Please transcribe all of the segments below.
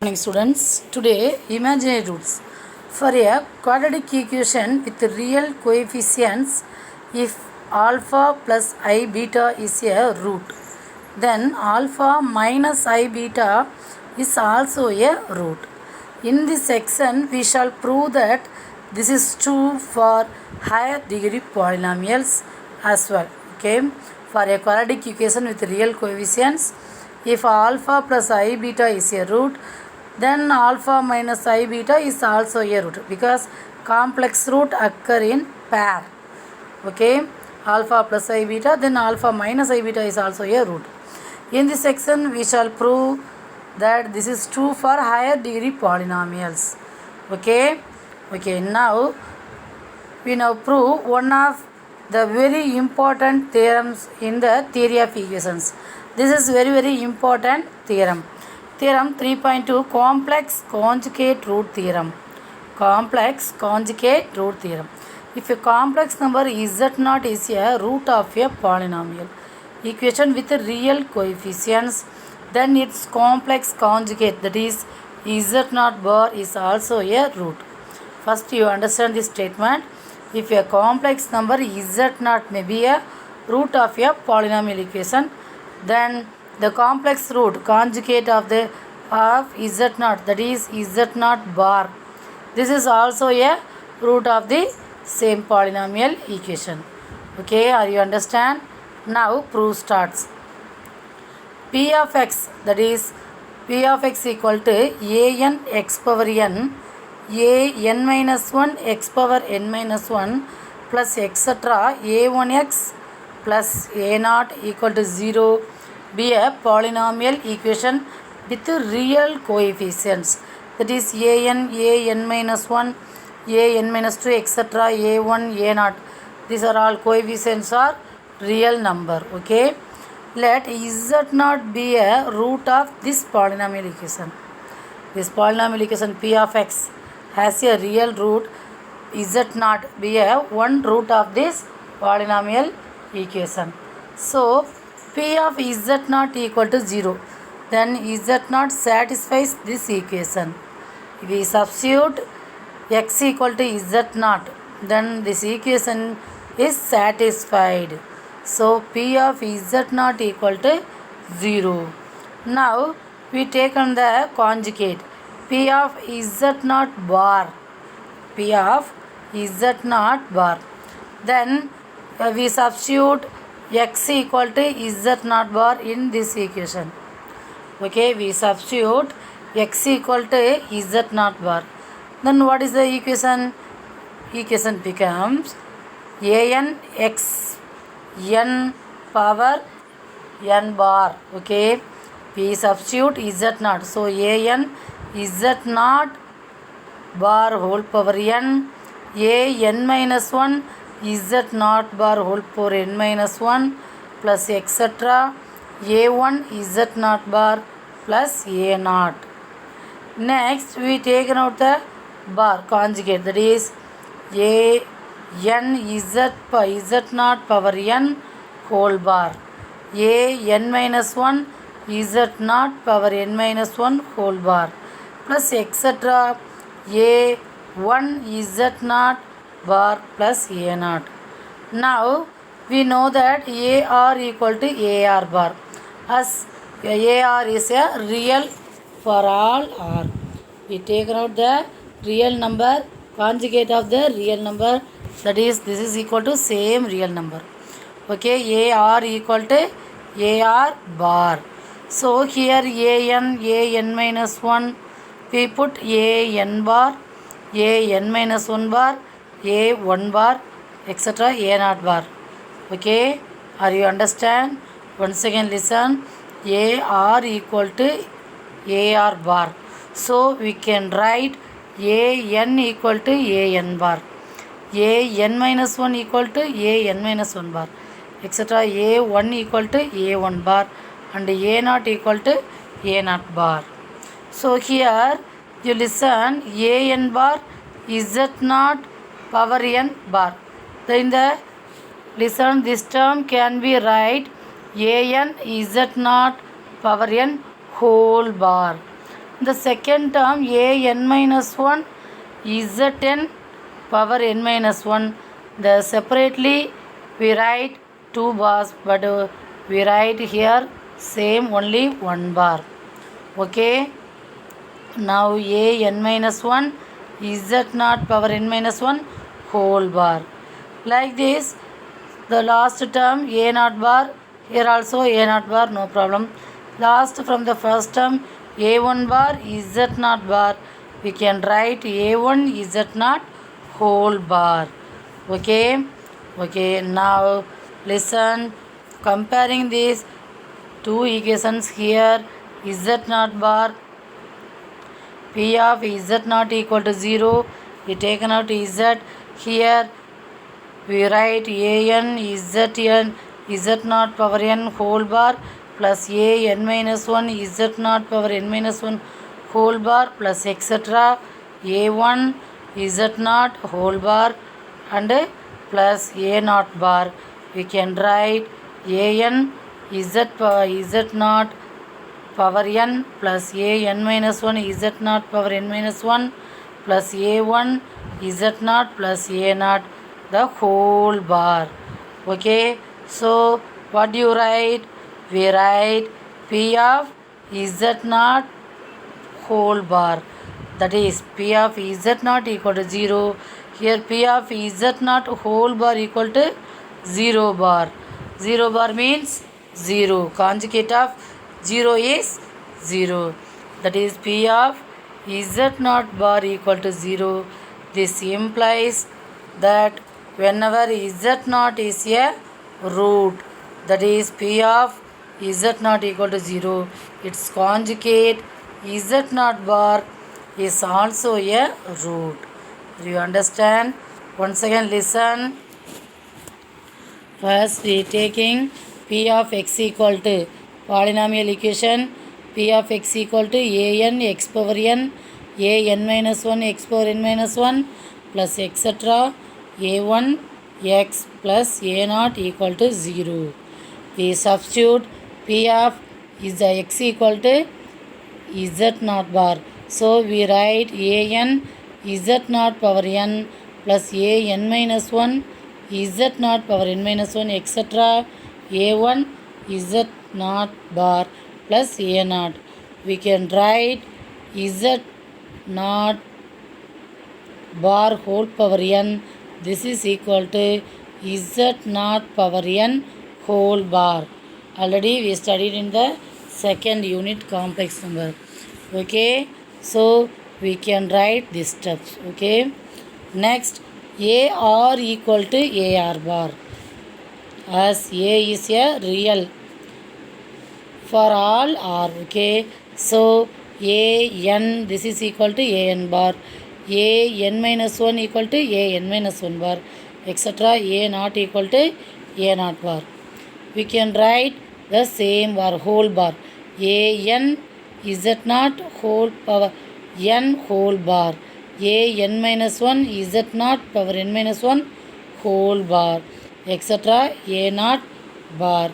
Morning students. Today imaginary roots. For a quadratic equation with real coefficients, if alpha plus I beta is a root, then alpha minus I beta is also a root. In this section we shall prove that this is true for higher degree polynomials as well. Okay, for a quadratic equation with real coefficients, if alpha plus I beta is a root, then alpha minus I beta is also a root, because complex root occur in pair. Okay, alpha plus I beta, then alpha minus I beta is also a root. In this section we shall prove that this is true for higher degree polynomials. Okay, now we prove one of the very important theorems in the theory of equations. This is very important theorem. Theorem 3.2, complex conjugate root theorem. Complex conjugate root theorem. If a complex number z0 is a root of a polynomial equation with real coefficients, then its complex conjugate, that is z0 bar, is also a root. First you understand this statement. If a complex number z0 may be a root of a polynomial equation, then the complex root conjugate of z0, that is z0 bar, this is also a root of the same polynomial equation. Okay, are you understand? Now proof starts. P of x, that is P of x equal to an x power n, an minus 1 x power n minus 1 plus etc. a1x plus a0 equal to 0 be a polynomial equation with real coefficients, that is an minus 1, an minus 2, etc. a1, a0. These are all coefficients are real number. Okay, let z0 be a root of this polynomial equation. This polynomial equation P of x has a real root, z0 be a one root of this polynomial equation. So P of z0 equal to 0, then z0 satisfies this equation. If we substitute x equal to z0, then this equation is satisfied. So P of z0 equal to 0. Now we take on the conjugate P of z0 bar. P of z0 bar. Then we substitute x equal to z0 bar in this equation. Okay, we substitute x equal to z0 bar. Then what is the equation? Equation becomes an x n power n bar. Okay, we substitute z0. So an z0 bar whole power n, an minus 1 z0 bar whole power n minus 1 plus etc. a1 z0 bar plus a0. Next we take out the bar conjugate, that is a n z0 power n whole bar, a n minus 1 z0 power n minus 1 whole bar plus etc. a 1 z0 bar plus a0. Now we know that ar equal to ar bar, as ar is a real for all r. We take out the real number, conjugate of the real number, that is this is equal to same real number. Okay, ar equal to ar bar. So here an minus 1, we put an bar, an minus 1 bar, a1 bar, etc. a0 bar. Okay, are you understand? Once again listen. ar equal to ar bar. So we can write an equal to an bar, an minus 1 equal to an minus 1 bar, etc. a1 equal to a1 bar and a0 equal to a0 bar. So here you listen, an bar z0 power n bar. Then the listen, this term can be write an z0 power n whole bar. The second term an minus 1 zn power n minus 1. The separately we write 2 bars, but we write here same only 1 bar. Okay. Now an minus 1 z0 power n minus 1 whole bar. Like this, the last term a0 bar, here also a0 bar, no problem. Last from the first term a1 bar z0 bar, we can write a1 z0 whole bar. Okay. Now listen, comparing these two equations here, z0 bar, p of z0 equal to 0, we taken out z. Here we write an z0 power n whole bar plus an minus 1 z0 power n minus 1 whole bar plus etc. a1 z0 whole bar and plus a0 bar. We can write an z0 power n plus an minus 1 z0 power n minus 1 plus a1 z0 plus a0 the whole bar. Okay, so what do you write? We write p of z0 whole bar, that is p of z0 equal to 0. Here p of z0 whole bar equal to 0 bar. 0 bar means 0. Conjugate of 0 is 0. That is p of z0 bar equal to 0. This implies that whenever z0 is a root, that is p of z0 equal to 0, its conjugate z0 bar is also a root. Do you understand? Once again listen. First we taking p of x equal to polynomial equation, p of x equal to an x power n minus 1 x power n minus 1 plus etc. a1 x plus a0 equal to 0. We substitute p of x equal to z0 bar. So we write an z0 power n plus an minus 1 z0 power n minus 1 etc. a1 z0 bar plus a0. We can write z0 bar whole power n. This is equal to z0 power n whole bar. Already we studied in the second unit complex number. Okay, so we can write these steps. Okay, next ar equal to ar bar, as a is a real for all r. Okay, so an, this is equal to an bar, an minus 1 equal to an minus 1 bar, etc. a not equal to a not bar. We can write the same bar whole bar, an z0 whole power n whole bar, an minus 1 z0 power n minus 1 whole bar, etc. a not bar.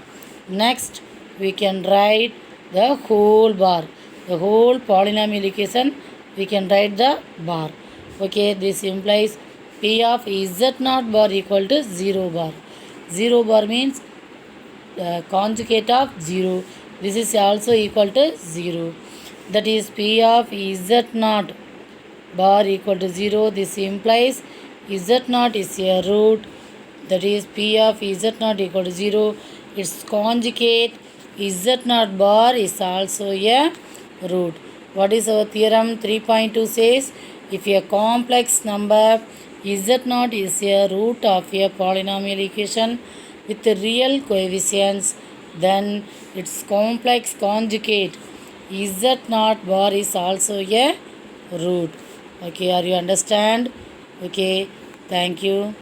Next we can write the whole bar, the whole polynomial equation, we can write the bar. Okay, this implies p of z0 bar equal to 0 bar. 0 bar means conjugate of 0. This is also equal to 0. That is p of z0 bar equal to 0. This implies z0 is a root. That is p of z0 equal to 0. Its conjugate z0 bar is also a root. What is our theorem? 3.2 says, if a complex number z0 is a root of a polynomial equation with real coefficients, then its complex conjugate z0 bar is also a root. Okay, are you understand? Okay, thank you.